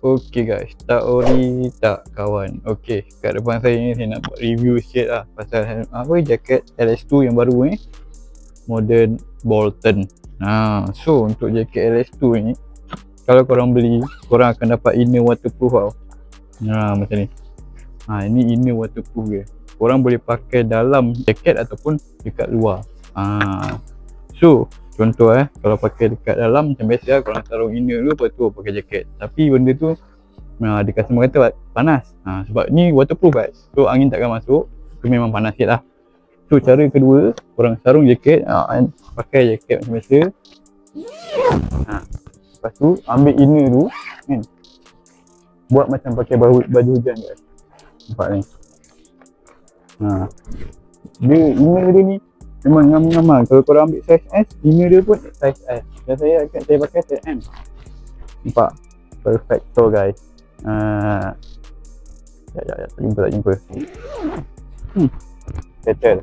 Okay guys, tak ori tak kawan. Okay, kat depan saya ni saya nak buat review sikit lah pasal apa jaket LS2 yang baru ni, modern Bolton. So untuk jaket LS2 ni, kalau korang beli, korang akan dapat inner waterproof tau. Macam ni. Ini inner waterproof dia. Korang boleh pakai dalam jaket ataupun dekat luar. So contoh kalau pakai dekat dalam macam biasa korang sarung inner dulu, lepas tu pakai jaket. Tapi benda tu ada customer kata panas. Sebab ni waterproof guys, so angin takkan masuk. Tu memang panas sikit lah. So cara kedua, korang sarung jaket, pakai jaket macam biasa. Lepas tu ambil inner tu kan, buat macam pakai baju hujan guys. Nampak ni. Dia inner dia ni memang ngam-ngam. Kalau korang ambil size S, inner dia pun size S. Dan saya pakai size M. Nampak? Perfecto guys. Tak jumpa. Settle.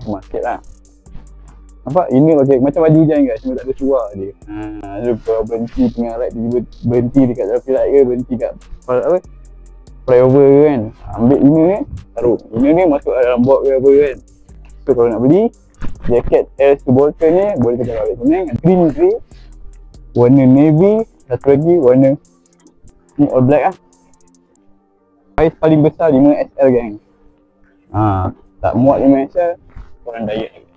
Sama sikit lah. Nampak? Inner pakai macam baju hujan guys, cuma tak ada suar dia. Dia berhenti tengah ride, tiba berhenti dekat traffic light ke, berhenti kat flyover kan. Ambil inner ni, taruh. Inner ni masuk dalam box ke apa kan. So kalau nak beli jaket LS2 Bolton ni, boleh kita ambil kuning, green grey, warna navy, satu lagi warna ni all black lah. Size paling besar 5XL gang. Tak muat 5XL, korang diet lagi.